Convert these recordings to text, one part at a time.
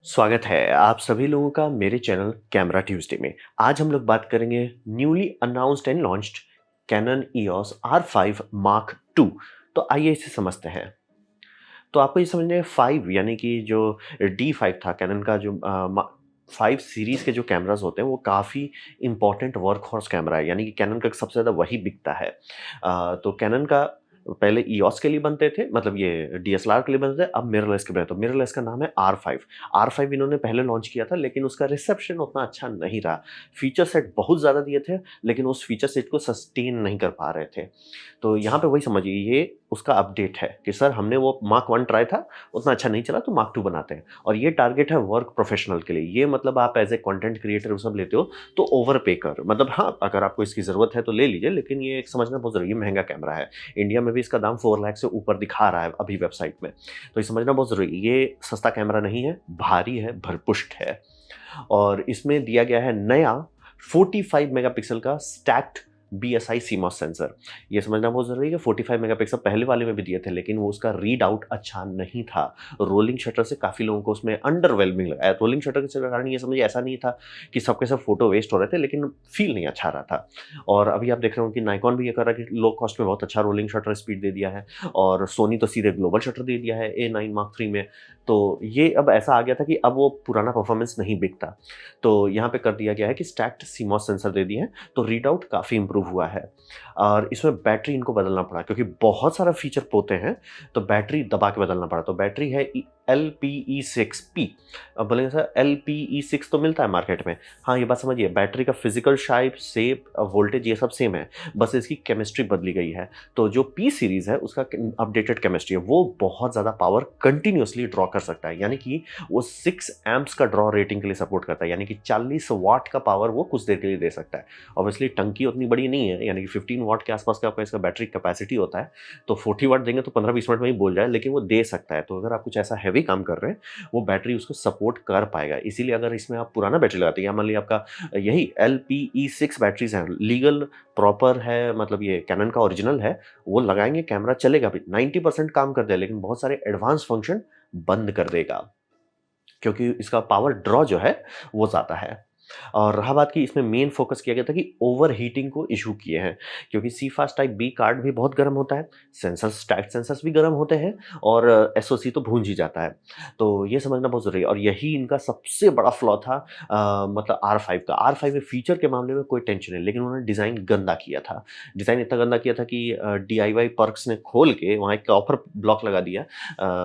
स्वागत है आप सभी लोगों का मेरे चैनल कैमरा ट्यूसडे में। आज हम लोग बात करेंगे newly announced and launched Canon EOS R5 Mark II। तो आइए इसे समझते हैं। तो आपको ये समझना है 5 यानी कि जो D5 था कैनन का जो 5 सीरीज के जो कैमरास होते हैं वो काफ़ी इंपॉर्टेंट वर्क हॉर्स कैमरा है, यानी कि कैनन का सबसे ज़्यादा वही बिकता है। तो कैनन का पहले EOS के लिए बनते थे, मतलब ये DSLR के लिए बनते थे, अब मिररलेस के बने। तो मिररलेस का नाम है R5। R5 इन्होंने पहले लॉन्च किया था, लेकिन उसका रिसेप्शन उतना अच्छा नहीं रहा। फीचर सेट बहुत ज़्यादा दिए थे, लेकिन उस फीचर सेट को सस्टेन नहीं कर पा रहे थे। तो यहाँ पे वही समझिए, ये उसका अपडेट है कि सर हमने वो मार्क 1 ट्राई था, उतना अच्छा नहीं चला तो मार्क 2 बनाते हैं। और ये टारगेट है वर्क प्रोफेशनल के लिए। ये मतलब आप एज ए कंटेंट क्रिएटर वो सब लेते हो तो ओवर पे कर, मतलब हाँ, अगर आपको इसकी ज़रूरत है तो ले लीजिए, लेकिन ये एक समझना बहुत ज़रूरी है, महंगा कैमरा है। इंडिया में भी इसका दाम 4 लाख से ऊपर दिखा रहा है अभी वेबसाइट में। तो ये समझना बहुत ज़रूरी है, ये सस्ता कैमरा नहीं है, भारी है, भरपुष्ट है। और इसमें दिया गया है नया 45 मेगापिक्सल का स्टैक्ड BSI CMOS सेंसर। ये समझना बहुत ज़रूरी है, 45 मेगापिक्सल पहले वाले में भी दिए थे, लेकिन वो उसका रीड आउट अच्छा नहीं था। रोलिंग शटर से काफ़ी लोगों को उसमें अंडरवेलमिंग लगा। रोलिंग शटर के कारण ये समझिए ऐसा नहीं था कि सबके सब फोटो वेस्ट हो रहे थे, लेकिन फील नहीं अच्छा आ रहा था। और अभी आप देख रहे हो कि नाइकॉन भी ये कर रहा है कि लो कॉस्ट में बहुत अच्छा रोलिंग शटर स्पीड दे दिया है, और सोनी तो सीधे ग्लोबल शटर दे दिया है A9 Mark III में। तो ये अब ऐसा आ गया था कि अब वो पुराना परफॉर्मेंस नहीं बिकता। तो यहाँ पे कर दिया गया है कि स्टैक्ड CMOS सेंसर दे दिए हैं, तो रीड आउट काफ़ी इंप्रूव हुआ है। और इसमें बैटरी इनको बदलना पड़ा क्योंकि बहुत सारा फीचर पोते हैं, तो बैटरी दबा के बदलना पड़ा। तो बैटरी है LPE6P। अब बोलेंगे सर LPE6 तो मिलता है मार्केट में। हाँ, ये बात समझिए, बैटरी का फिजिकल शाइप, शेप, वोल्टेज ये सब सेम है, बस इसकी केमिस्ट्री बदली गई है। तो जो P सीरीज़ है उसका अपडेटेड केमिस्ट्री है, वो बहुत ज़्यादा पावर कंटिन्यूसली ड्रॉ कर सकता है, यानी कि वो 6 एम्प्स का ड्रॉ रेटिंग के लिए सपोर्ट करता है, यानी कि 40 वाट का पावर वो कुछ देर के लिए दे सकता है। ऑब्वियसली टंकी उतनी बड़ी नहीं है, यानी कि 15 वाट के आसपास का आपका इसका बैटरी कैपेसिटी होता है, तो 40 वाट देंगे तो 15-20 मिनट में ही बोल जाए, लेकिन वो दे सकता है। तो अगर आप कुछ ऐसा हैवी काम कर रहे हैं, वो बैटरी उसको सपोर्ट कर पाएगा। इसीलिए अगर इसमें आप पुराना बैटरी लगाते हैं, या मान लीजिए आपका यही LPE6 बैटरीज है, लीगल प्रॉपर है, मतलब ये कैनन का ओरिजिनल है, वो लगाएंगे, कैमरा चलेगा भी, 90% काम कर दे, लेकिन बहुत सारे एडवांस फंक्शन बंद कर देगा, क्योंकि इसका पावर ड्रॉ जो है वो ज़्यादा है। और रहा बात कि इसमें मेन फोकस किया गया था कि ओवर हीटिंग को इशू किए हैं, क्योंकि CFast टाइप बी कार्ड भी बहुत गर्म होता है, सेंसर्स, स्टैक्ड सेंसर्स भी गर्म होते हैं, और SoC तो भूंज ही जाता है। तो ये समझना बहुत ज़रूरी है, और यही इनका सबसे बड़ा फ्लॉ था। मतलब R5 का। R5 में फीचर के मामले में कोई टेंशन नहीं, लेकिन उन्होंने डिज़ाइन गंदा किया था। डिज़ाइन इतना गंदा किया था कि DIY पर्क्स ने खोल के वहाँ एक कॉपर ब्लॉक लगा दिया,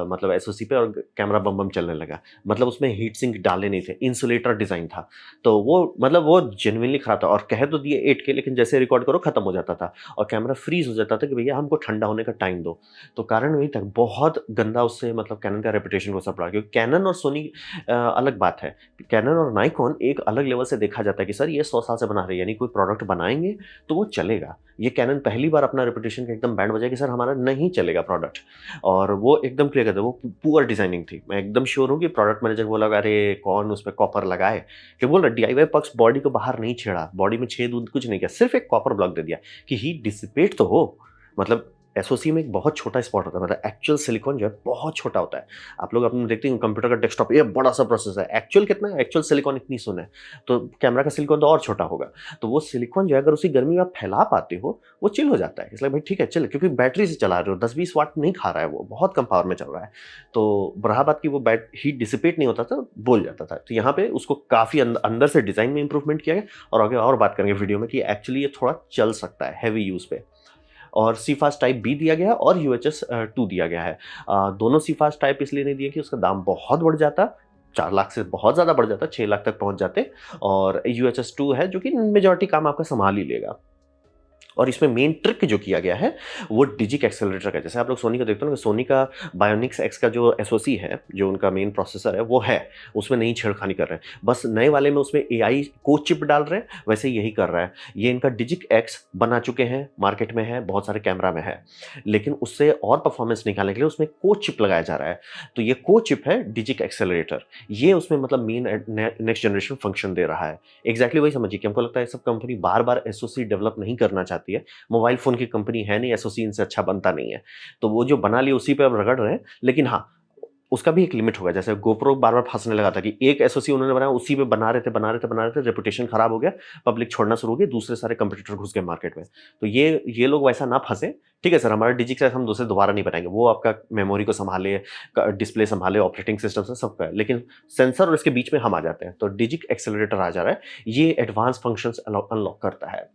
मतलब SoC पे, और कैमरा बम बम चलने लगा। मतलब उसमें हीट सिंक डाले नहीं थे, इंसुलेटर डिज़ाइन था। तो वो मतलब वो जेनुइनली खराब था, और कह तो दिए 8K, लेकिन जैसे रिकॉर्ड करो खत्म हो जाता था, और कैमरा फ्रीज हो जाता था कि भैया हमको ठंडा होने का टाइम दो। तो कारण वही था, बहुत गंदा उससे मतलब कैनन का रेपुटेशन को सब रहा, क्योंकि कैनन और सोनी अलग बात है। कैनन और नाइकॉन एक अलग लेवल से देखा जाता है कि सर ये 100 साल से बना रहे हैं, यानी कोई प्रोडक्ट बनाएंगे तो वो चलेगा। ये कैनन पहली बार अपना रेपुटेशन का एकदम बैंड बजाया कि सर हमारा नहीं चलेगा प्रोडक्ट, और वो एकदम क्लियर करते, वो पुअर डिजाइनिंग थी। मैं एकदम श्योर हूँ कि प्रोडक्ट मैनेजर बोला अरे कौन उस पर कॉपर लगाए, कि बोल रहा DIY पक्ष बॉडी को बाहर नहीं छेड़ा, बॉडी में छेद उद कुछ नहीं किया, सिर्फ एक कॉपर ब्लॉक दे दिया कि हीट डिसिपेट तो हो। मतलब SoC में एक बहुत छोटा स्पॉट होता है, मतलब एक्चुअल सिलिकॉन जो है बहुत छोटा होता है। आप लोग अपने देखते हैं कंप्यूटर का डेस्कटॉप, ये बड़ा सा प्रोसेस है, एक्चुअल कितना है, एक्चुअल सिलिकॉन इतनी सुन है, तो कैमरा का सिलिकॉन तो और छोटा होगा। तो वो सिलिकॉन जो है अगर उसी गर्मी में आप फैला पाते हो, वो चिल हो जाता है, इसलिए भाई ठीक है चल, क्योंकि बैटरी से चला रहे हो, 10-20 वाट नहीं खा रहा है, वो बहुत कम पावर में चल रहा है। तो रहा बात कि वो बैट हीट डिसिपेट नहीं होता था, बोल जाता था। तो यहाँ पे उसको काफ़ी अंदर से डिज़ाइन में इंप्रूवमेंट किया गया, और आगे और बात करेंगे वीडियो में कि एक्चुअली ये थोड़ा चल सकता है हैवी यूज़ पे। और CFast टाइप बी दिया गया है, और UHS 2 दिया गया है। दोनों CFast टाइप इसलिए नहीं दिए कि उसका दाम बहुत बढ़ जाता, 4 लाख से बहुत ज़्यादा बढ़ जाता, 6 लाख तक पहुंच जाते। और UHS 2 है जो कि मेजॉरिटी काम आपका संभाल ही लेगा। और इसमें मेन ट्रिक जो किया गया है वो डिजिक एक्सेलरेटर का, जैसे आप लोग सोनी का देखते हो ना, सोनी का बायोनिक्स एक्स का जो SoC है, जो उनका मेन प्रोसेसर है, वो है, उसमें नई छेड़खानी कर रहे हैं, बस नए वाले में उसमें AI को चिप डाल रहे हैं, वैसे यही कर रहा है। ये इनका डिजिक एक्स बना चुके हैं, मार्केट में है, बहुत सारे कैमरा में है, लेकिन उससे और परफॉर्मेंस निकालने के लिए उसमें को चिप लगाया जा रहा है। तो ये को चिप है डिजिक एक्सेलरेटर, ये उसमें मतलब मेन नेक्स्ट जनरेशन फंक्शन दे रहा है। एग्जैक्टली वही समझिए कि हमको लगता है सब कंपनी बार बार SoC डेवलप नहीं करना चाहती है, मोबाइल फोन की कंपनी है नहीं, SoC इनसे अच्छा बनता नहीं है, तो वो जो बना लिया उसी पे अब रगड़ रहे हैं। लेकिन हाँ, उसका भी एक लिमिट होगा। जैसे गोप्रो बार-बार फँसने लगा था कि एक एसओसी उन्होंने बनाया, उसी पे बना रहे थे, रेपुटेशन खराब हो गया, पब्लिक छोड़ना शुरू हो गई, दूसरे सारे कंपटीटर घुस गए मार्केट में। तो ये लोग वैसा ना फँसे, ठीक है सर, हमारा डिजिक्स हम दूसरे दोबारा नहीं बनाएँगे, वो आपका मेमोरी को सँभाले, क डिस्प्ले सँभाले, ऑपरेटिंग सिस्टम से सबका है, लेकिन सेंसर और इसके बीच में हम आ जाते हैं। तो डिजिक एक्सेलरेटर आ जा रहा है, ये एडवांस फंक्शंस अनलॉक करता है।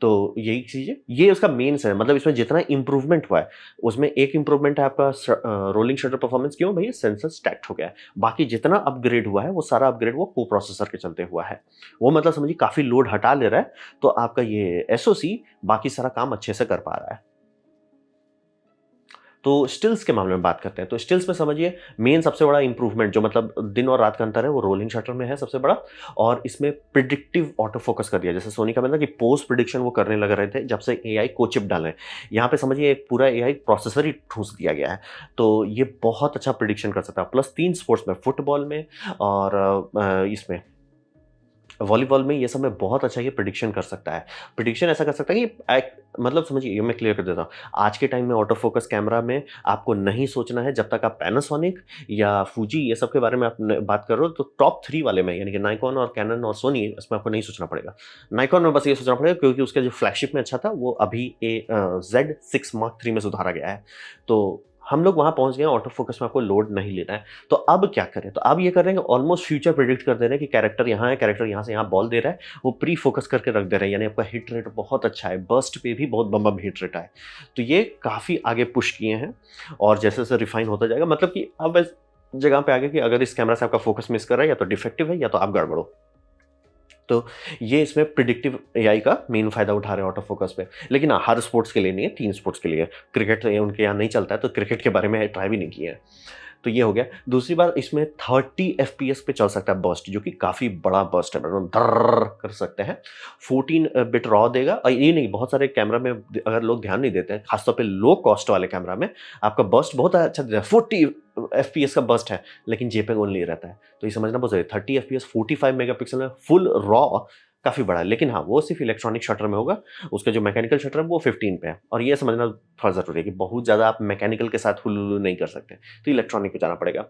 तो यही चीज़ है, ये उसका मेन्स है, मतलब इसमें जितना इम्प्रूवमेंट हुआ है, उसमें एक इम्प्रूवमेंट है आपका रोलिंग शटर परफॉर्मेंस। क्यों भैया? सेंसर स्टैक्ड हो गया है। बाकी जितना अपग्रेड हुआ है, वो सारा अपग्रेड वो को-प्रोसेसर के चलते हुआ है। वो मतलब समझिए काफ़ी लोड हटा ले रहा है, तो आपका ये एसओसी बाकी सारा काम अच्छे से कर पा रहा है। तो स्टिल्स के मामले में बात करते हैं, तो स्टिल्स में समझिए मेन सबसे बड़ा इंप्रूवमेंट जो मतलब दिन और रात का अंतर है, वो रोलिंग शटर में है सबसे बड़ा। और इसमें प्रिडिक्टिव ऑटो फोकस कर दिया। जैसे सोनी का मतलब कि पोस्ट प्रिडिक्शन वो करने लग रहे थे जब से एआई को चिप डाले। यहाँ पे समझिए एक पूरा एआई प्रोसेसर ही ठूस दिया गया है। तो ये बहुत अच्छा प्रिडिक्शन कर सकता है। प्लस 3 स्पोर्ट्स में, फुटबॉल में और इसमें वॉलीबॉल में, ये सब में बहुत अच्छा ये प्रिडिक्शन कर सकता है। प्रिडिक्शन ऐसा कर सकता है कि मतलब समझिए, ये मैं क्लियर कर देता हूँ। आज के टाइम में ऑटो फोकस कैमरा में आपको नहीं सोचना है, जब तक आप पैनासोनिक या फूजी ये सब के बारे में आप बात कर रहे हो, तो टॉप 3 वाले में, यानी कि नाइकॉन और कैनन और सोनी, इसमें आपको नहीं सोचना पड़ेगा। नाइकॉन में बस ये सोचना पड़ेगा क्योंकि उसका जो फ्लैगशिप में अच्छा था, वो अभी Z6 Mark III में सुधारा गया है। तो हम लोग वहाँ पहुँच गए हैं, ऑटो फोकस में आपको लोड नहीं लेना है। तो अब क्या करें? तो अब ये कर रहे हैं कि ऑलमोस्ट फ्यूचर प्रेडिक्ट कर दे रहे हैं कि कैरेक्टर यहाँ है, कैरेक्टर यहाँ से यहाँ बॉल दे रहा है, वो प्री फोकस करके रख दे रहे हैं, यानी आपका हिट रेट बहुत अच्छा है, बर्स्ट पे भी बहुत बम-बम हिट रेट है। तो ये काफ़ी आगे पुश किए हैं और जैसे-जैसे रिफाइन होता जाएगा, मतलब कि अब इस जगह पे आ गए कि अगर इस कैमरा से आपका फोकस मिस कर रहा है, या तो डिफेक्टिव है या तो आप गड़बड़ हो। तो ये इसमें प्रिडिक्टिव एआई का मेन फ़ायदा उठा रहे हैं ऑटो फोकस पे। लेकिन हाँ, हर स्पोर्ट्स के लिए नहीं है, 3 स्पोर्ट्स के लिए है। क्रिकेट उनके यहाँ नहीं चलता है, तो क्रिकेट के बारे में ट्राई भी नहीं किया है। तो ये हो गया। दूसरी बात, इसमें 30 एफपीएस पे चल सकता है बर्स्ट, जो कि काफ़ी बड़ा बर्स्ट है, मतलब धर्रर्र कर सकते हैं। 14 बिट रॉ देगा। और ये नहीं, बहुत सारे कैमरा में अगर लोग ध्यान नहीं देते हैं, खासतौर पे लो कॉस्ट वाले कैमरा में आपका बर्स्ट बहुत अच्छा देता है। 40 एफपीएस का बर्स्ट है, लेकिन जेपेग ओनली रहता है। तो ये समझना बहुत ज़रूरी है। 30 एफपीएस 45 मेगापिक्सल में फुल रॉ काफ़ी बड़ा है, लेकिन हाँ, वो सिर्फ इलेक्ट्रॉनिक शटर में होगा। उसका जो मैकेनिकल शटर है वो 15 पे है। और ये समझना थोड़ा ज़रूरी है कि बहुत ज़्यादा आप मैकेनिकल के साथ हुलुलु नहीं कर सकते, तो इलेक्ट्रॉनिक पे जाना पड़ेगा।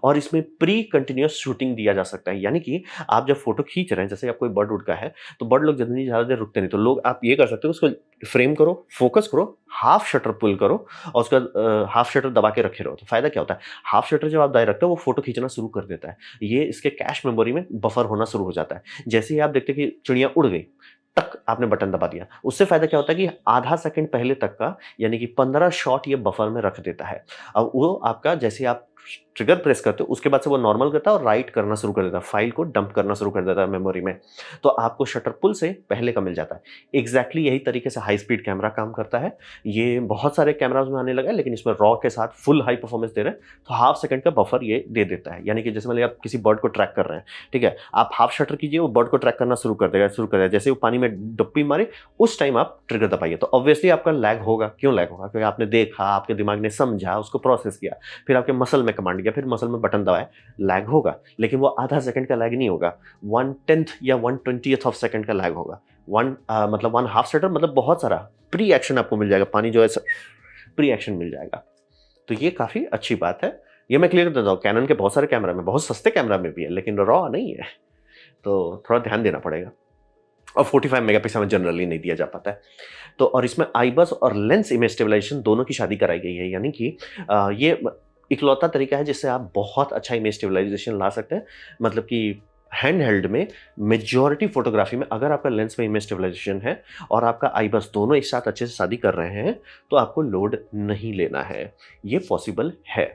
और इसमें प्री कंटिन्यूअस शूटिंग दिया जा सकता है, यानी कि आप जब फोटो खींच रहे हैं, जैसे आप कोई बर्ड उड़ का है, तो बर्ड लोग जल्दी ज़्यादा देर रुकते नहीं, तो लोग आप ये कर सकते हो, उसको फ्रेम करो, फोकस करो, हाफ शटर पुल करो और उसका हाफ शटर दबा के रखे रहो। तो फायदा क्या होता है, हाफ शटर जब आप दाएं रखते हो, वो फोटो खींचना शुरू कर देता है। ये इसके कैश मेमोरी में बफर होना शुरू हो जाता है। जैसे ही आप देखते हैं कि चिड़िया उड़ गई, टक आपने बटन दबा दिया, उससे फायदा क्या होता है कि आधा सेकंड पहले तक का, यानी कि 15 शॉट ये बफर में रख देता है। अब वो आपका, जैसे आप ट्रिगर प्रेस करते हो, उसके बाद से वो नॉर्मल करता है और राइट करना शुरू कर देता है, फाइल को डंप करना शुरू कर देता है मेमोरी में। तो आपको शटर पुल से पहले का मिल जाता है। एग्जैक्टली यही तरीके से हाई स्पीड कैमरा काम करता है। ये बहुत सारे कैमराज में आने लगा है, लेकिन इसमें रॉ के साथ फुल हाई परफॉर्मेंस दे रहे हैं, तो हाफ सेकंड का बफर ये दे देता है। यानी कि जैसे मान लीजिए आप किसी बर्ड को ट्रैक कर रहे हैं, ठीक है, आप हाफ शटर कीजिए, वो बर्ड को ट्रैक करना शुरू कर देगा। जैसे वो पानी में डुबकी मारे, उस टाइम आप ट्रिगर दबाइए, तो ऑब्वियसली आपका लैग होगा। क्यों लैग होगा? क्योंकि आपने देखा, आपके दिमाग ने समझा, उसको प्रोसेस किया, फिर आपके मसल में कमांड गया, फिर मसल में बटन दबाया, लैग होगा। लेकिन वो आधा सेकंड का लैग नहीं होगा, 1/10 या 1/20th ऑफ सेकंड का लैग होगा। मतलब 1 हाफ शटर, मतलब बहुत सारा प्री एक्शन आपको मिल जाएगा, पानी जो है प्री एक्शन मिल जाएगा। तो ये काफ़ी अच्छी बात है। ये मैं क्लियर कर देता हूँ, कैनन के बहुत सारे कैमरा में, बहुत सस्ते कैमरा में भी है, लेकिन रॉ नहीं है, तो थोड़ा ध्यान देना पड़ेगा। और 45 मेगापिक्सल में जनरली नहीं दिया जा पाता है। तो और इसमें आईबस और लेंस इमेज स्टेबलाइजेशन दोनों की शादी कराई गई है, यानी कि ये इकलौता तरीका है जिससे आप बहुत अच्छा इमेज स्टेबलाइजेशन ला सकते हैं। मतलब कि हैंड हेल्ड में मेजॉरिटी फोटोग्राफी में अगर आपका लेंस में इमेज स्टेबलाइजेशन है और आपका आईबस दोनों एक साथ अच्छे से शादी कर रहे हैं, तो आपको लोड नहीं लेना है। ये पॉसिबल है।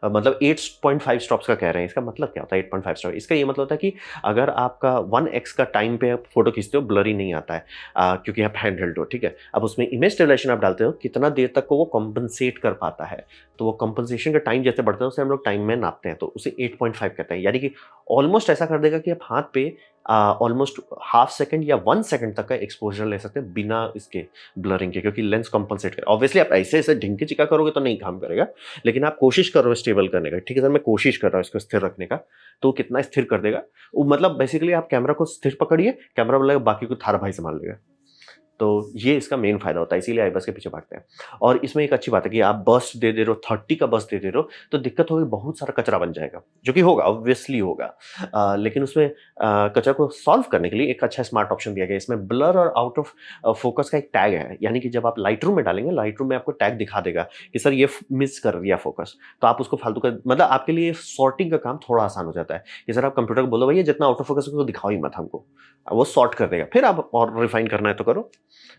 मतलब 8.5 स्टॉप्स का कह रहे हैं। इसका मतलब क्या होता है 8.5 स्टॉप? इसका ये मतलब होता है कि अगर आपका 1x का टाइम पे आप फोटो खींचते हो, ब्लरी नहीं आता है, क्योंकि आप हैंड हेल्ड हो, ठीक है। अब उसमें इमेज स्टेबलाइजेशन आप डालते हो, कितना देर तक को वो कॉम्पनसेट कर पाता है। तो वो कॉम्पनसेशन का टाइम जैसे बढ़ता है, उसे हम लोग टाइम में नापते हैं, तो उसे 8.5 कहते हैं। यानी कि ऑलमोस्ट ऐसा कर देगा कि आप हाथ पे ऑलमोस्ट हाफ सेकंड या 1 सेकंड तक का एक्सपोजर ले सकते हैं बिना इसके ब्लरिंग के, क्योंकि लेंस कॉम्पनसेट करे। ऑब्वियसली आप ऐसे ऐसे ढिंके चिका करोगे तो नहीं काम करेगा, लेकिन आप कोशिश करो स्टेबल करने का। ठीक है सर, मैं कोशिश कर रहा हूँ इसको स्थिर रखने का, तो कितना स्थिर कर देगा वो, मतलब बेसिकली आप कैमरा को स्थिर पकड़िए, कैमरा बोलेगा बाकी को थारा भाई संभाल लेगा। तो ये इसका मेन फ़ायदा होता है, इसीलिए iBus के पीछे भागते हैं। और इसमें एक अच्छी बात है कि आप बर्स्ट दे दे रहे हो, 30 का बर्स्ट दे दे रहे हो, तो दिक्कत होगी, बहुत सारा कचरा बन जाएगा, जो कि होगा, ऑब्वियसली होगा। लेकिन उसमें कचरा को सॉल्व करने के लिए एक अच्छा स्मार्ट ऑप्शन दिया गया है। इसमें ब्लर और आउट ऑफ फ़ोकस का एक टैग है, यानी कि जब आप लाइटरूम में डालेंगे, लाइटरूम में आपको टैग दिखा देगा कि सर ये मिस कर दिया फ़ोकस, तो आप उसको फालतू का, मतलब आपके लिए सॉर्टिंग का काम थोड़ा आसान हो जाता है कि सर आप कंप्यूटर को बोलो भैया जितना आउट ऑफ फोकस है उसको दिखाओ ही मत हमको, वो सॉर्ट कर देगा, फिर आप और रिफाइन करना है तो करो।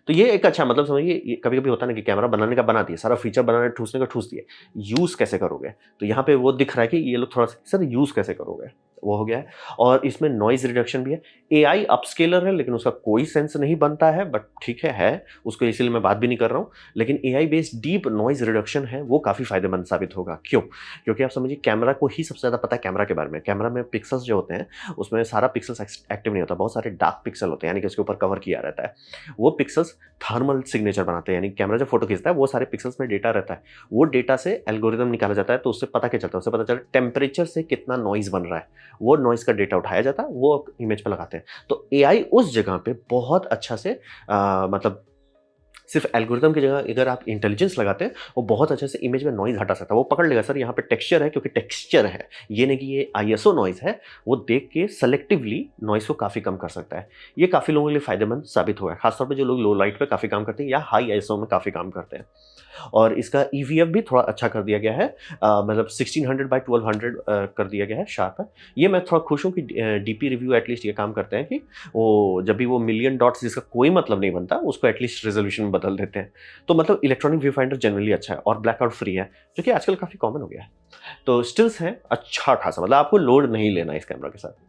तो ये एक अच्छा, मतलब समझिए, ये कभी कभी होता है ना कि कैमरा बनाने का बना दिया, सारा फीचर बनाने ठूसने का ठूस दिया, यूज कैसे करोगे, तो यहाँ पे वो दिख रहा है कि ये लोग थोड़ा सा सर यूज कैसे करोगे, वो हो गया है। और इसमें नॉइज रिडक्शन भी है। एआई अपस्केलर है, लेकिन उसका कोई सेंस नहीं बनता है, बट ठीक है उसको, इसीलिए मैं बात भी नहीं कर रहा हूँ। लेकिन AI based deep noise reduction है, वो काफी फायदेमंद साबित होगा। क्यों? क्योंकि आप समझिए, कैमरा को ही सबसे ज्यादा पता है कैमरा के बारे में। कैमरा में पिक्सल्स जो होते हैं, उसमें सारा पिक्सल्स एक्टिव नहीं होता, बहुत सारे डार्क पिक्सल होते हैं, यानी कि उसके ऊपर कवर किया रहता है। वो पिक्सल्स थर्मल सिग्नेचर बनाते हैं, यानी कैमरा जब फोटो खींचता है, वो सारे पिक्सल्स में डेटा रहता है, वो डेटा से एल्गोरिदम निकाला जाता है, तो उससे पता क्या चलता है, उससे पता चलता है टेम्परेचर से कितना नॉइज बन रहा है, वो नॉइज का डेटा उठाया जाता है, वो इमेज पे लगाते हैं। तो एआई उस जगह पे बहुत अच्छा से मतलब सिर्फ एल्गोरिदम की जगह अगर आप इंटेलिजेंस लगाते हैं, वो बहुत अच्छे से इमेज में नॉइज हटा सकता है। वो पकड़ लेगा सर यहाँ पे टेक्सचर है, क्योंकि टेक्सचर है, ये नहीं कि ये आईएसओ नॉइज है, वो देख के सेलेक्टिवली नॉइज को काफ़ी कम कर सकता है। ये काफ़ी लोगों के लिए फायदेमंद साबित हुआ है, खासतौर पे जो लोग लो लाइट पे काफ़ी काम करते हैं या हाई आईएसओ में काफ़ी काम करते हैं। और इसका ईवीएफ भी थोड़ा अच्छा कर दिया गया है, मतलब 1600 बाई 1200 कर दिया गया है, शार्प है। ये मैं थोड़ा खुश हूँ कि डीपी रिव्यू एटलीस्ट ये काम करते हैं कि वो जब भी वो मिलियन डॉट्स जिसका कोई मतलब नहीं बनता, उसको एटलीस्ट रेजोल्यूशन में बदल देते हैं। तो मतलब इलेक्ट्रॉनिक व्यू फाइंडर जनरली अच्छा है, और ब्लैकआउट फ्री है, जो कि आजकल काफ़ी कॉमन हो गया है। तो स्टिल्स हैं अच्छा खासा, मतलब आपको लोड नहीं लेना इस कैमरा के साथ।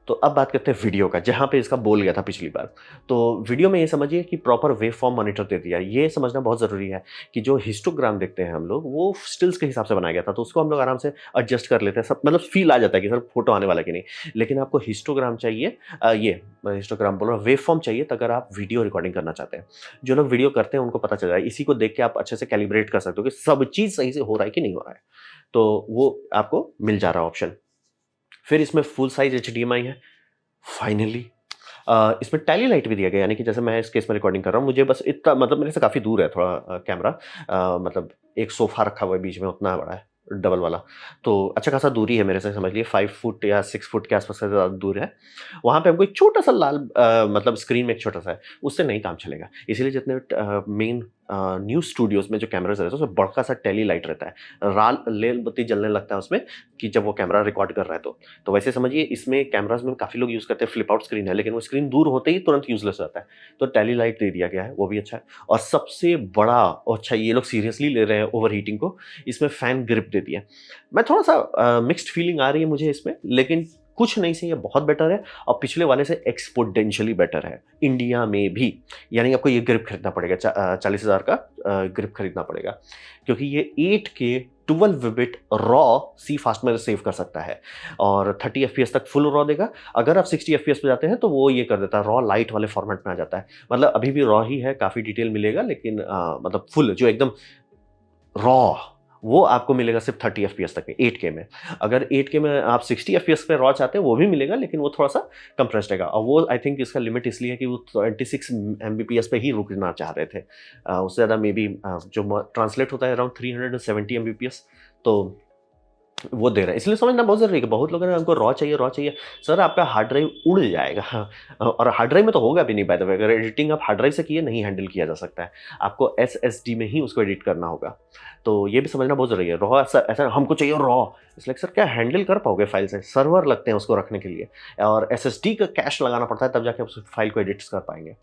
तो अब बात करते हैं वीडियो का, जहाँ पे इसका बोल गया था पिछली बार। तो वीडियो में ये समझिए कि प्रॉपर वेव फॉर्म मॉनिटर दे दिया। ये समझना बहुत ज़रूरी है कि जो हिस्टोग्राम देखते हैं हम लोग, वो स्टिल्स के हिसाब से बनाया गया था, तो उसको हम लोग आराम से एडजस्ट कर लेते हैं, सब मतलब फील आ जाता है कि सर फोटो आने वाला कि नहीं। लेकिन आपको हिस्टोग्राम चाहिए, ये मैं हिस्टोग्राम बोल रहा हूँ, वेव फॉर्म चाहिए, तो अगर आप वीडियो रिकॉर्डिंग करना चाहते हैं। जो लोग वीडियो करते हैं उनको पता चल रहा है, इसी को देख के आप अच्छे से कैलिब्रेट कर सकते हो कि सब चीज़ सही से हो रहा है कि नहीं हो रहा है। तो वो आपको मिल जा रहा है ऑप्शन। फिर इसमें फुल साइज एचडीएमआई है फाइनली। इसमें टैली लाइट भी दिया गया, यानी कि जैसे मैं इस केस में रिकॉर्डिंग कर रहा हूँ, मुझे बस इतना, मतलब मेरे से काफ़ी दूर है थोड़ा कैमरा, मतलब एक सोफ़ा रखा हुआ है बीच में, उतना बड़ा है, डबल वाला। तो अच्छा खासा दूरी है मेरे से, समझ लिए 5 फुट या 6 फुट के आसपास से ज़्यादा दूर है। वहाँ पे हमको एक छोटा-सा लाल मतलब स्क्रीन में एक छोटा-सा है, उससे नहीं काम चलेगा। इसीलिए जितने मेन न्यूज़ स्टूडियोज़ में जो कैमराज़ रहते हैं, उसमें बड़का सा टैली लाइट रहता है। लेल बत्ती जलने लगता है उसमें, कि जब वो कैमरा रिकॉर्ड कर रहा है तो। तो वैसे समझिए, इसमें कैमराज़ में काफ़ी लोग यूज़ करते हैं, फ्लिप आउट स्क्रीन है, लेकिन वो स्क्रीन दूर होते ही तुरंत यूज़लेस हो जाता है। तो टैली लाइट दे दिया गया है, वो भी अच्छा है। और सबसे बड़ा, और अच्छा ये लोग सीरियसली ले रहे हैं ओवरहीटिंग को, इसमें फैन ग्रिप दे दिया है। मैं थोड़ा-सा मिक्स्ड फीलिंग आ रही है मुझे इसमें, लेकिन कुछ नहीं से ये बहुत बेटर है, और पिछले वाले से एक्सपोनेंशियली बेटर है, इंडिया में भी। यानी आपको ये ग्रिप खरीदना पड़ेगा, 40,000 का ग्रिप खरीदना पड़ेगा, क्योंकि ये 8K 12 बिट रॉ सी फास्ट में सेव कर सकता है, और 30 एफपीएस तक फुल रॉ देगा। अगर आप 60 एफपीएस पे जाते हैं तो वो ये कर देता है, रॉ लाइट वाले फॉर्मेट में आ जाता है। मतलब अभी भी रॉ ही है, काफ़ी डिटेल मिलेगा, लेकिन मतलब फुल जो एकदम रॉ, वो आपको मिलेगा सिर्फ 30 एफपीएस तक में, 8K में। अगर 8K में आप 60 एफपीएस पे रॉ चाहते हैं, वो भी मिलेगा, लेकिन वो थोड़ा-सा कंप्रेस्ड रहेगा, और वो आई थिंक इसका लिमिट इसलिए है कि वो 26 एमबीपीएस पे ही रुकना चाह रहे थे। उससे ज़्यादा मे बी जो ट्रांसलेट होता है अराउंड 370 एमबीपीएस, तो वो दे रहा है। इसलिए समझना बहुत ज़रूरी है कि बहुत लोग हैं ना, हमको रॉ चाहिए। सर आपका हार्ड ड्राइव उड़ जाएगा। और हार्ड ड्राइव में तो होगा भी नहीं, बाय द वे। अगर एडिटिंग आप हार्ड ड्राइव से किए, नहीं हैंडल किया जा सकता है। आपको एसएसडी में ही उसको एडिट करना होगा। तो ये भी समझना बहुत ज़रूरी है। रॉ ऐसा ऐसा हमको चाहिए रॉ, इसलिए सर क्या हैंडल कर पाओगे फाइल से? सर्वर लगते हैं उसको रखने के लिए, और एसएसडी का कैश लगाना पड़ता है, तब जाके आप उस फाइल को एडिट्स कर पाएँगे।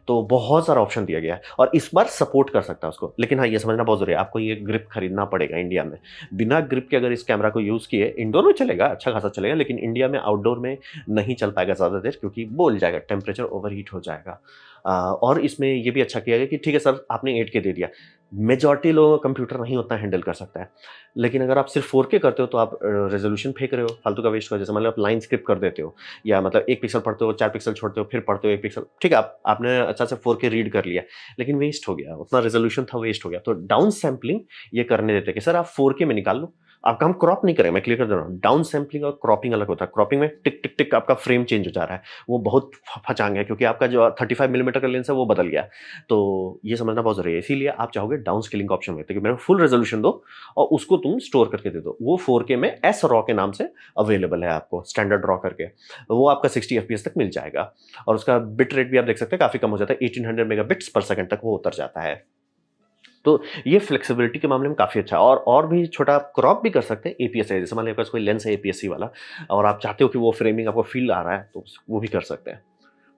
तो बहुत सारा ऑप्शन दिया गया है, और इस बार सपोर्ट कर सकता है उसको। लेकिन हाँ, ये समझना बहुत ज़रूरी है, आपको ये ग्रिप खरीदना पड़ेगा इंडिया में। बिना ग्रिप के अगर इस कैमरा को यूज़ किए, इंडोर में चलेगा, अच्छा खासा चलेगा, लेकिन इंडिया में आउटडोर में नहीं चल पाएगा ज़्यादा देर, क्योंकि बोल जाएगा, टेम्परेचर ओवरहीट हो जाएगा। और इसमें ये भी अच्छा किया गया कि ठीक है सर, आपने 8K दे दिया, मेजॉरिटी लोगों का कंप्यूटर नहीं उतना हैंडल कर सकता है। लेकिन अगर आप सिर्फ 4K करते हो, तो आप रेजोल्यूशन फेंक रहे हो, फालतू का वेस्ट कर, जैसे मान लो आप लाइन स्किप कर देते हो, या मतलब 1 पिक्सल पढ़ते हो, 4 पिक्सल छोड़ते हो, फिर पढ़ते हो 1 पिक्सल, ठीक है, आपने अच्छा से 4K रीड कर लिया, लेकिन वेस्ट हो गया, उतना रेजोल्यूशन था, वेस्ट हो गया। तो डाउन सैंपलिंग ये करने देते हैं कि सर आप 4K में निकाल लो, आपका हम क्रॉप नहीं करेंगे, मैं क्लियर कर दे रहा हूँ। डाउन सैंपलिंग और क्रॉपिंग अलग होता है। क्रॉपिंग में टिक, टिक, टिक आपका फ्रेम चेंज हो जा रहा है। वो बहुत फचांग है क्योंकि आपका जो 35 मिलीमीटर का लेंस है वो बदल गया। तो ये समझना बहुत ज़रूरी है। इसीलिए आप चाहोगे डाउन स्केलिंग का ऑप्शन लेते हैं कि मेरे को फुल रेज़ोल्यूशन दो और उसको तुम स्टोर करके दे दो। वो 4K में एस रॉ के नाम से अवेलेबल है आपको, स्टैंडर्ड रॉ करके। वो आपका 60 एफपीएस तक मिल जाएगा और उसका बिट रेट भी आप देख सकते हैं काफ़ी कम हो जाता है। 1800 मेगाबिट्स पर सेकंड तक वो उतर जाता है। तो ये फ्लेक्सिबिलिटी के मामले में काफ़ी अच्छा है और भी छोटा आप क्रॉप भी कर सकते हैं एपीएस है। जैसे मान लीजिए आपके पास कोई लेंस है एपीएस-सी वाला और आप चाहते हो कि वो फ्रेमिंग आपको फ़ील आ रहा है, तो वो भी कर सकते हैं।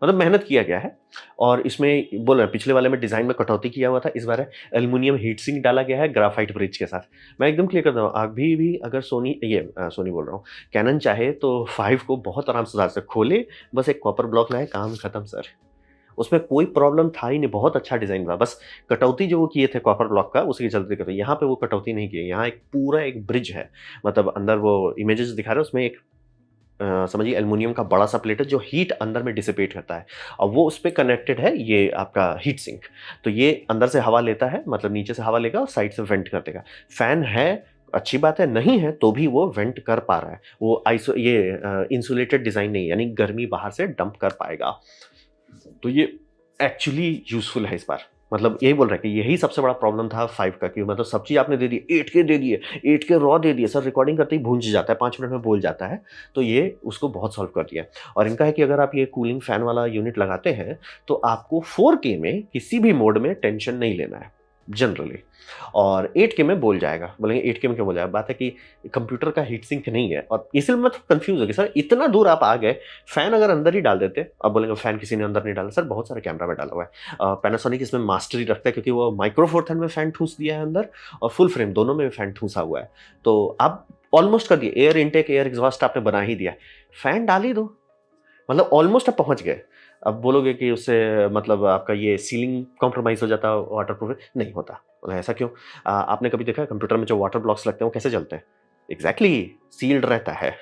मतलब मेहनत किया गया है और इसमें बोल रहे हैं पिछले वाले में डिज़ाइन में कटौती किया हुआ था, इस बार है एल्युमिनियम हीट सिंक डाला गया है ग्राफाइट ब्रिज के साथ। मैं एकदम क्लियर कर दूँ, अभी भी अगर सोनी बोल रहा हूँ, कैनन चाहे तो 5 को बहुत आराम से सुधार सकते, खोले, बस एक कॉपर ब्लॉक लाए, काम खत्म सर। उसमें कोई प्रॉब्लम था ही नहीं, बहुत अच्छा डिज़ाइन था। बस कटौती जो वो किए थे कॉपर ब्लॉक का, उसी के चलते दिक्कत हुई। यहाँ पे वो कटौती नहीं की है, यहाँ एक पूरा एक ब्रिज है। मतलब अंदर वो इमेजेस दिखा रहे हैं, उसमें एक समझिए एल्युमिनियम का बड़ा-सा प्लेट है, जो हीट अंदर में डिसिपेट करता है और वो उसपे कनेक्टेड है ये आपका हीट सिंक। तो ये अंदर से हवा लेता है, मतलब नीचे से हवा लेगा और साइड से वेंट कर देगा। फैन है, अच्छी बात है, नहीं है तो भी वो वेंट कर पा रहा है। वो इंसुलेटेड डिज़ाइन नहीं है, यानी गर्मी बाहर से डंप कर पाएगा। तो ये एक्चुअली यूज़फुल है इस बार। मतलब यही बोल रहे हैं कि यही सबसे बड़ा प्रॉब्लम था 5 का कि मतलब सब चीज़ आपने दे दी, 8K दे दिए, 8K रॉ दे दिए, सर रिकॉर्डिंग करते ही भूंज जाता है, 5 मिनट में बोल जाता है। तो ये उसको बहुत सॉल्व कर दिया है और इनका है कि अगर आप ये कूलिंग फैन वाला यूनिट लगाते हैं, तो आपको 4K में किसी भी मोड में टेंशन नहीं लेना है, जनरली। और 8K में बोल जाएगा। बोलेंगे 8K में क्यों बोल जाएगा? बात है कि कंप्यूटर का हीट सिंक नहीं है और इसलिए मैं थोड़ा कन्फ्यूज़ हो गया सर इतना दूर आप आ गए, फैन अगर अंदर ही डाल देते, अब बोलेंगे फैन किसी ने अंदर नहीं डाला, सर बहुत सारे कैमरा में डाला हुआ है। पैनासोनिक इसमें मास्टरी रखता है क्योंकि वो माइक्रो फोर थर्ड में फैन ठूँस दिया है अंदर और फुल फ्रेम दोनों में फैन ठूँसा हुआ है। तो आप ऑलमोस्ट कर दिए, एयर इनटेक, एयर एग्ज़ॉस्ट आपने बना ही दिया है, फैन डाल ही दो। मतलब ऑलमोस्ट आप पहुँच गए। अब बोलोगे कि उससे मतलब आपका ये सीलिंग कॉम्प्रोमाइज़ हो जाता, वाटरप्रूफ है, नहीं होता। बोला ऐसा क्यों? आपने कभी देखा है कंप्यूटर में जो वाटर ब्लॉक्स लगते हैं वो कैसे जलते हैं? एग्ज़ैक्टली सील्ड रहता है।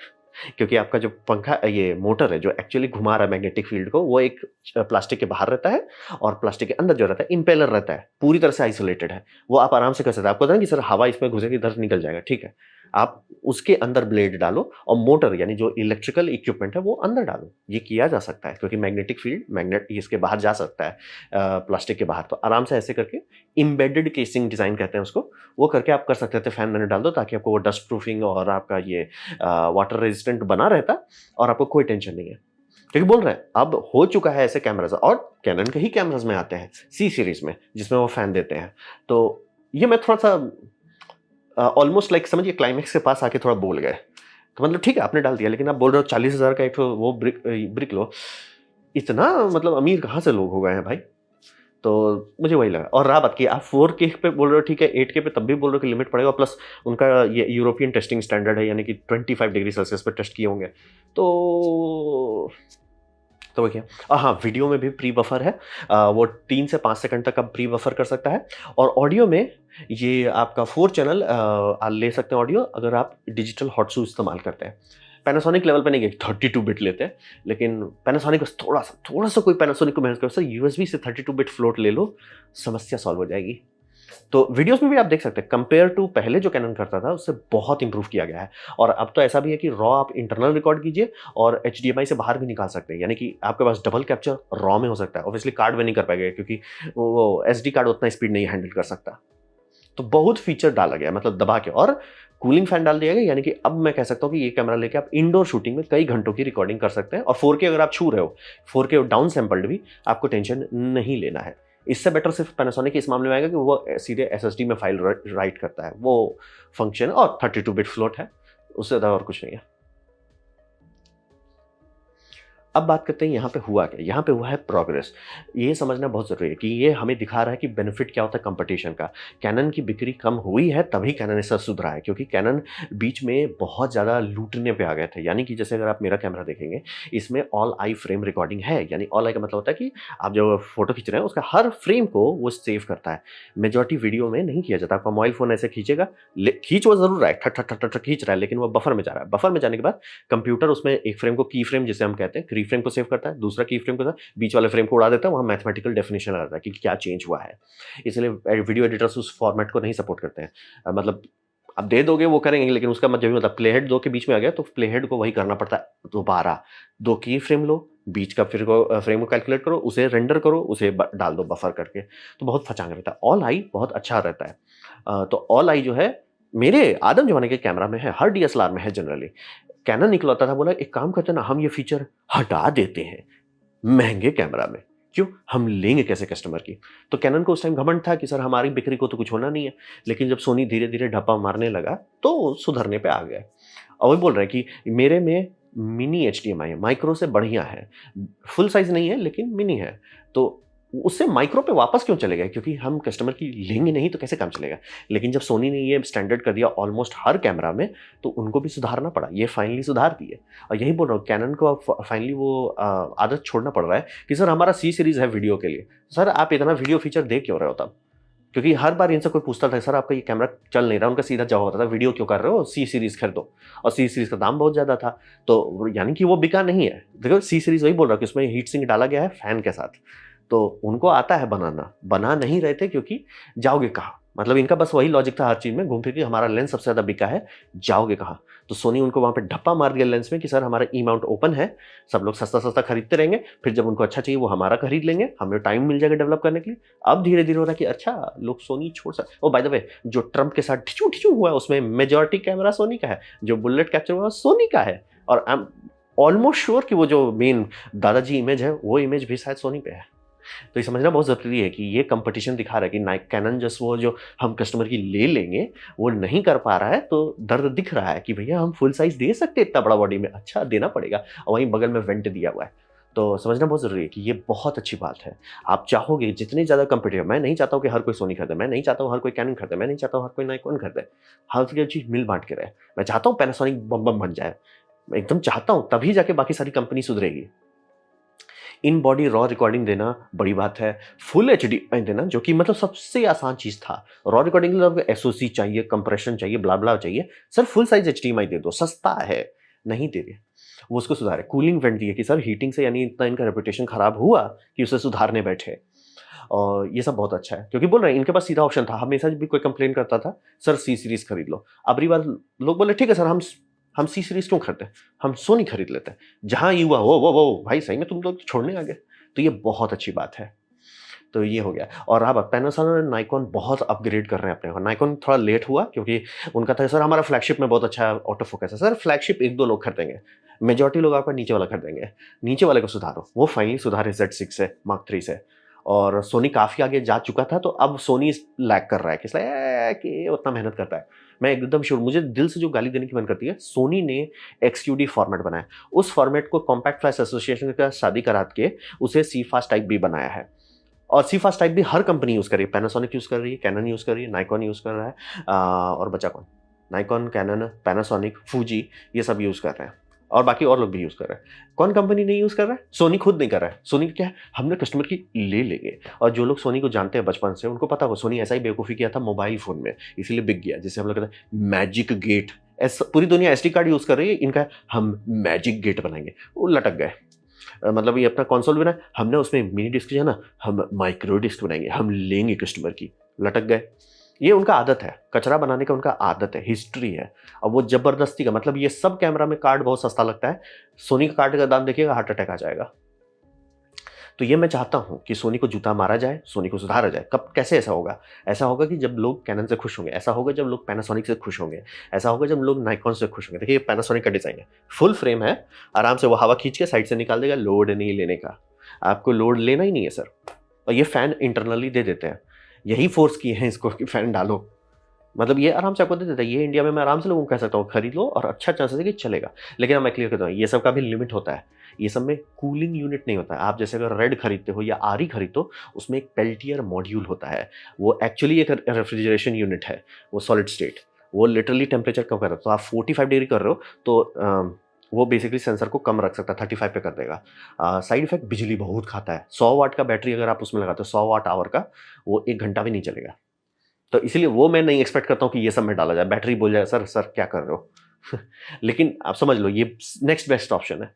क्योंकि आपका जो पंखा ये मोटर है जो एक्चुअली घुमा रहा है मैग्नेटिक फील्ड को, वो एक प्लास्टिक के बाहर रहता है और प्लास्टिक के अंदर जो रहता है इम्पेलर रहता है, पूरी तरह से आइसोलेटेड है। वो आप आराम से कर सकते हैं। आपको पता है कि सर हवा इसमें घुसेगी इधर निकल जाएगा, ठीक है। आप उसके अंदर ब्लेड डालो और मोटर यानी जो इलेक्ट्रिकल इक्विपमेंट है वो अंदर डालो। ये किया जा सकता है क्योंकि मैग्नेटिक फील्ड इसके बाहर जा सकता है प्लास्टिक के बाहर। तो आराम से ऐसे करके एम्बेडेड केसिंग डिज़ाइन कहते हैं उसको, वो करके आप कर सकते थे फैन मैंने डाल दो ताकि आपको वो डस्ट प्रूफिंग और आपका ये वाटर रेजिस्टेंट बना रहता और आपको कोई टेंशन नहीं है। क्योंकि बोल रहे हैं अब हो चुका है ऐसे कैमराज़ और कैनन के ही कैमराज़ में आते हैं सी सीरीज़ में जिसमें वो फैन देते हैं। तो ये मैं थोड़ा-सा ऑलमोस्ट लाइक समझिए क्लाइमेक्स के पास आके थोड़ा बोल गए। तो मतलब ठीक है आपने डाल दिया लेकिन आप बोल रहे हो 40,000 का एक ठो वो ब्रिक लो। इतना मतलब अमीर कहाँ से लोग हो गए हैं भाई? तो मुझे वही लगा और रहा बात कि आप 4K पे बोल रहे हो ठीक है, 8K पे तब भी बोल रहे हो कि लिमिट पड़ेगा प्लस उनका ये यूरोपियन टेस्टिंग स्टैंडर्ड है यानी कि 25 डिग्री सेल्सियस पे टेस्ट किए होंगे। तो वो क्या हाँ, वीडियो में भी प्री बफर है। वो 3 से 5 सेकंड तक आप प्री बफर कर सकता है और ऑडियो में ये आपका 4 चैनल ले सकते हैं ऑडियो अगर आप डिजिटल हॉटसू इस्तेमाल करते हैं। पैनासोनिक लेवल पे नहीं गए 32 बिट लेते हैं, लेकिन पैनासोनिक बस थोड़ा-सा कोई पैनासोनिक को मेहनत करो सर यूएसबी से 32 बिट फ्लोट ले लो, समस्या सॉल्व हो जाएगी। तो वीडियोस में भी आप देख सकते हैं कंपेयर टू पहले जो कैनन करता था उससे बहुत इंप्रूव किया गया है और अब तो ऐसा भी है कि रॉ आप इंटरनल रिकॉर्ड कीजिए और एचडीएमआई से बाहर भी निकाल सकते हैं यानी कि आपके पास डबल कैप्चर रॉ में हो सकता है। ऑब्वियसली कार्ड में नहीं कर पाएगा क्योंकि वो एसडी कार्ड उतना स्पीड नहीं हैंडल कर सकता। तो बहुत फीचर डाला गया मतलब दबा के और कूलिंग फैन डाल दिया गया यानी कि अब मैं कह सकता हूँ कि ये कैमरा लेके आप इंडोर शूटिंग में कई घंटों की रिकॉर्डिंग कर सकते हैं और 4K अगर आप छू रहे हो 4K डाउन सैंपल्ड भी आपको टेंशन नहीं लेना है। इससे बेटर सिर्फ पैनासोनिक इस मामले में आएगा कि वो सीधे एसएसडी में फाइल राइट करता है, वो फंक्शन और 32 बिट फ्लोट है, उससे ज़्यादा और कुछ नहीं है। अब बात करते हैं यहाँ पे हुआ क्या? यहाँ पे हुआ है प्रोग्रेस। ये समझना बहुत ज़रूरी है कि ये हमें दिखा रहा है कि बेनिफिट क्या होता है कंपटीशन का। कैनन की बिक्री कम हुई है तभी कैनन ऐसा सुधरा है क्योंकि कैनन बीच में बहुत ज़्यादा लूटने पे आ गए थे। यानी कि जैसे अगर आप मेरा कैमरा देखेंगे, इसमें ऑल आई फ्रेम रिकॉर्डिंग है। यानी ऑल आई का मतलब होता है कि आप जो फ़ोटो खींच रहे हैं उसका हर फ्रेम को वो सेव करता है। मेजॉरिटी वीडियो में नहीं किया जाता। आपका मोबाइल फ़ोन ऐसे खींचेगा, खींच वो ज़रूर रहा है, ठट, ठट, ठट, ठट, ठट खींच रहा है लेकिन वो बफर में जा रहा है। बफर में जाने के बाद कंप्यूटर उसमें एक फ्रेम को की फ्रेम जिसे हम कहते हैं, की फ्रेम को सेव करता है, दूसरा की फ्रेम को बीच वाले फ्रेम को उड़ा देता है, वहाँ मैथमेटिकल डेफिनेशन आ जाता है कि क्या चेंज हुआ है। इसलिए वीडियो एडिटर्स उस फॉर्मेट को नहीं सपोर्ट करते हैं। मतलब अब दे दोगे वो करेंगे, लेकिन उसका मतलब भी मतलब प्ले हेड 2 के बीच में आ गया तो प्ले हेड को वही करना पड़ता है दोबारा। 2 की फ्रेम लो, बीच का फिर फ्रेम को कैलकुलेट करो, उसे रेंडर करो, उसे डाल दो बफर करके, तो बहुत फचांग रहता है। ऑल आई बहुत अच्छा रहता है। तो ऑल आई जो है मेरे आदम जमाने के कैमरा में है, हर डीएसएलआर में है जनरली। कैनन निकलता था, बोला एक काम करते हैं ना, हम ये फीचर हटा देते हैं महंगे कैमरा में। क्यों? हम लेंगे कैसे कस्टमर की? तो कैनन को उस टाइम घमंड था कि सर हमारी बिक्री को तो कुछ होना नहीं है। लेकिन जब सोनी धीरे-धीरे ढप्पा मारने लगा, तो सुधरने पे आ गए। और वही बोल रहे हैं कि मेरे में मिनी एचडीएमआई है, माइक्रो से बढ़िया है। फुल साइज़ नहीं है लेकिन मिनी है। तो उससे माइक्रो पे वापस क्यों चले गए? क्योंकि हम कस्टमर की लेंगे नहीं तो कैसे काम चलेगा? लेकिन जब सोनी ने ये स्टैंडर्ड कर दिया ऑलमोस्ट हर कैमरा में, तो उनको भी सुधारना पड़ा। ये फाइनली सुधार दिए। और यही बोल रहा हूँ, कैनन को अब फाइनली वो आदत छोड़ना पड़ रहा है कि सर हमारा सी सीरीज़ है वीडियो के लिए। सर आप इतना वीडियो फीचर दे क्यों रहे हो तब? क्योंकि हर बार इनसे कोई पूछता था, सर आपका ये कैमरा चल नहीं रहा, उनका सीधा जवाब होता था, वीडियो क्यों कर रहे हो, सी सीरीज़ खरीदो। और सी सीरीज़ का दाम बहुत ज़्यादा था, तो यानी कि वो बिका नहीं है। देखो सी सीरीज़ वही बोल रहा हूँ कि उसमें हीट सिंक डाला गया है फैन के साथ, तो उनको आता है बनाना, बना नहीं रहे थे क्योंकि जाओगे कहाँ? मतलब इनका बस वही लॉजिक था हर चीज़ में, घूम फिर के हमारा लेंस सबसे ज़्यादा बिका है, जाओगे कहाँ? तो सोनी उनको वहाँ पे ढप्पा मार दिया लेंस में कि सर हमारा ई माउंट ओपन है, सब लोग सस्ता-सस्ता खरीदते रहेंगे, फिर जब उनको अच्छा चाहिए वो हमारा खरीद लेंगे, हमें टाइम मिल जाएगा डेवलप करने के लिए। अब धीरे-धीरे हो रहा है कि अच्छा लोग सोनी छोड़ सक ओह बाय द वे, जो ट्रम्प के साथ ठिचू-ठिचू हुआ है उसमें मेजॉरिटी कैमरा सोनी का है, जो बुलेट कैप्चर हुआ सोनी का है, और आई एम ऑलमोस्ट श्योर कि वो जो मेन दादाजी इमेज है, वो इमेज भी शायद सोनी पे है। तो ये समझना बहुत ज़रूरी है कि ये कंपटीशन दिखा रहा है कि नाइक कैनन जस्ट वो जो हम कस्टमर की ले लेंगे, वो नहीं कर पा रहा है, तो दर्द दिख रहा है कि भैया हम फुल साइज़ दे सकते हैं इतना बड़ा बॉडी में, अच्छा देना पड़ेगा। और वहीं बगल में वेंट दिया हुआ है। तो समझना बहुत ज़रूरी है कि ये बहुत अच्छी बात है। आप चाहोगे जितने ज़्यादा कॉम्पिटिटिव, मैं नहीं चाहता हूँ कि हर कोई सोनी खरीदे, मैं नहीं चाहता हूँ हर कोई कैनन खरीदे, मैं नहीं चाहता हूँ हर कोई नाइकोन खरीदे। हर कोई चीज़ मिल-बाँट के रहे। मैं चाहता हूँ पैनासोनिक बम-बम बन जाए। मैं एकदम चाहता हूँ, तभी जाके बाकी सारी कंपनी सुधरेगी। इन बॉडी रॉ रिकॉर्डिंग देना बड़ी बात है। फुल एचडी देना जो कि मतलब सबसे आसान चीज़ था। रॉ रिकॉर्डिंग के लिए आपको एसओसी चाहिए, कंप्रेशन चाहिए, ब्ला-ब्ला चाहिए। सर फुल साइज़ एचडीएमआई दे दो, सस्ता है। नहीं दे रहे। वो उसको सुधारे। कूलिंग वेंट दिए कि सर हीटिंग से यानी इतना इनका रेपुटेशन खराब हुआ कि उसे सुधारने बैठे। और ये सब बहुत अच्छा है क्योंकि बोल रहे हैं इनके पास सीधा ऑप्शन था। हमेशा जब भी कोई कंप्लेन करता था, सर सी सीरीज़ खरीद लो। अबरी बार लोग बोले ठीक है सर हम सी सीरीज़ क्यों खरीदें? हम सोनी खरीद लेते हैं। जहाँ ये हुआ वो भाई सही में तुम लोग छोड़ने आ गए। तो ये बहुत अच्छी बात है। तो ये हो गया और अब पैनासोनिक और नाइकोन बहुत अपग्रेड कर रहे हैं अपने को। नाइकोन थोड़ा लेट हुआ क्योंकि उनका था सर हमारा फ्लैगशिप में बहुत अच्छा ऑटो फोकस है। सर फ्लैगशिप 1-2 लोग खरीदेंगे। मेजॉरिटी लोग आपका नीचे वाला खरीदेंगे। नीचे वाले को सुधारो। वो फाइनली सुधारे Z6 से, मार्क 3 से। और सोनी काफ़ी आगे जा चुका था तो अब सोनी लैग कर रहा है कि इसलिए कि उतना मेहनत करता है। मैं एकदम श्योर, मुझे दिल से जो गाली देने की मन करती है, सोनी ने एक्सक्यूडी फॉर्मेट बनाया। उस फॉर्मेट को कॉम्पैक्ट फ्लैश एसोसिएशन के साथ शादी करा के उसे सी फास्ट टाइप भी बनाया है। और सी फास्ट टाइप भी हर कंपनी यूज़ कर रही है। पैनासोनिक यूज़ कर रही है, कैनन यूज़ कर रही है, नाइकोन यूज़ कर रहा है और बचा कौन? नाइकोन, कैनन, पैनासोनिक, फूजी ये सब यूज़ कर रहे हैं और बाकी और लोग भी यूज़ कर रहे हैं। कौन कंपनी नहीं यूज़ कर रहा है? सोनी खुद नहीं कर रहा है। सोनी क्या है? हमने कस्टमर की ले लेंगे और जो लोग सोनी को जानते हैं बचपन से उनको पता होगा सोनी ऐसा ही बेवकूफ़ी किया था मोबाइल फ़ोन में, इसीलिए बिक गया। जिसे हम लोग कहते हैं मैजिक गेट। पूरी दुनिया एसडी कार्ड यूज़ कर रही है, इनका हम मैजिक गेट बनाएँगे। वो लटक गए। मतलब ये अपना कंसोल बना, हमने उसमें मिनी डिस्क जो है ना, हम माइक्रो डिस्क बनाएँगे, हम लेंगे कस्टमर की, लटक गए। ये उनका आदत है, कचरा बनाने का उनका आदत है, हिस्ट्री है। अब वो ज़बरदस्ती का मतलब ये सब कैमरा में कार्ड बहुत सस्ता लगता है, सोनी का कार्ड का दाम देखिएगा हार्ट अटैक आ जाएगा। तो ये मैं चाहता हूँ कि सोनी को जूता मारा जाए, सोनी को सुधारा जाए। कब कैसे ऐसा होगा? ऐसा होगा कि जब लोग कैनन से खुश होंगे, ऐसा होगा जब लोग पैनासोनिक से खुश होंगे, ऐसा होगा जब लोग नाइकॉन से खुश होंगे। देखिए ये पैनासोनिक का डिज़ाइन है, फुल फ्रेम है, आराम से वो हवा खींच के साइड से निकाल देगा, लोड नहीं लेने का। आपको लोड लेना ही नहीं है सर। और ये फ़ैन इंटरनली दे देते हैं, यही फ़ोर्स किए हैं इसको कि फ़ैन डालो। मतलब ये आराम से आपको दे देता है, ये इंडिया में मैं आराम से लोगों को कह सकता हूँ खरीद लो और अच्छा चांसेस है कि चलेगा। लेकिन अब मैं क्लियर करता हूँ, ये सब का भी लिमिट होता है। ये सब में कूलिंग यूनिट नहीं होता है। आप जैसे अगर रेड खरीदते हो या आरी खरीदते हो, उसमें एक पेल्टियर मॉड्यूल होता है। वो एक्चुअली एक रेफ्रिजरेशन यूनिट है, वो सॉलिड स्टेट। वो लिटरली टेम्परेचर कम कर रहा है। तो आप 45 डिग्री कर रहे हो तो वो बेसिकली सेंसर को कम रख सकता है, 35 पे कर देगा। साइड इफेक्ट बिजली बहुत खाता है। 100 वाट का बैटरी अगर आप उसमें लगाते हो, 100 वाट आवर का, वो 1 घंटा भी नहीं चलेगा। तो इसीलिए वो मैं नहीं एक्सपेक्ट करता हूँ कि ये सब में डाला जाए। बैटरी बोल जाए, सर क्या कर रहे हो? लेकिन आप समझ लो ये नेक्स्ट बेस्ट ऑप्शन है।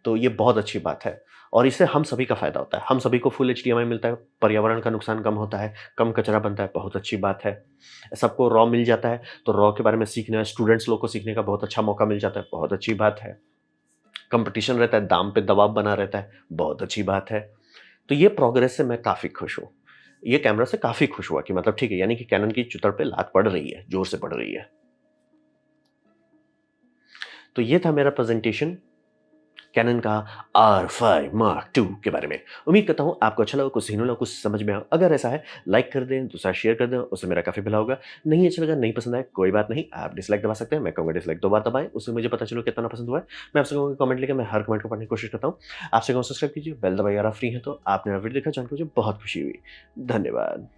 तो ये बहुत अच्छी बात है और इससे हम सभी का फ़ायदा होता है। हम सभी को फुल एचडीएमआई मिलता है, पर्यावरण का नुकसान कम होता है, कम कचरा बनता है, बहुत अच्छी बात है। सबको रॉ मिल जाता है, तो रॉ के बारे में सीखना है, स्टूडेंट्स लोग को सीखने का बहुत अच्छा मौका मिल जाता है, बहुत अच्छी बात है। कंपटीशन रहता है, दाम पे दबाव बना रहता है, बहुत अच्छी बात है। तो ये प्रोग्रेस से मैं काफ़ी खुश हूँ। ये कैमरा से काफ़ी खुश हुआ कि मतलब ठीक है, यानी कि कैनन की चुतर पे लात पड़ रही है, ज़ोर से पड़ रही है। तो ये था मेरा प्रेज़ेंटेशन कैनन का R5 Mark II के बारे में। उम्मीद करता हूँ आपको अच्छा लगा, कुछ सीखने लगा, कुछ समझ में आया। अगर ऐसा है, लाइक कर दें, दूसरा शेयर कर दें, उससे मेरा काफ़ी भला होगा। नहीं अच्छा लगा, नहीं पसंद आया, कोई बात नहीं, आप डिसलाइक दबा सकते हैं। मैं कहूँगा डिसलाइक 2 बार दबाएँ, उससे मुझे पता चले कितना पसंद हुआ है। मैं आपसे कहूँगा कमेंट लिखें, मैं हर कमेंट को पढ़ने की कोशिश करता हूँ। आपसे कहूँ सब्सक्राइब कीजिए, बेल दबाइए अगर आप फ्री हैं तो। आपने मेरा वीडियो देखा, जान के मुझे बहुत खुशी हुई। धन्यवाद।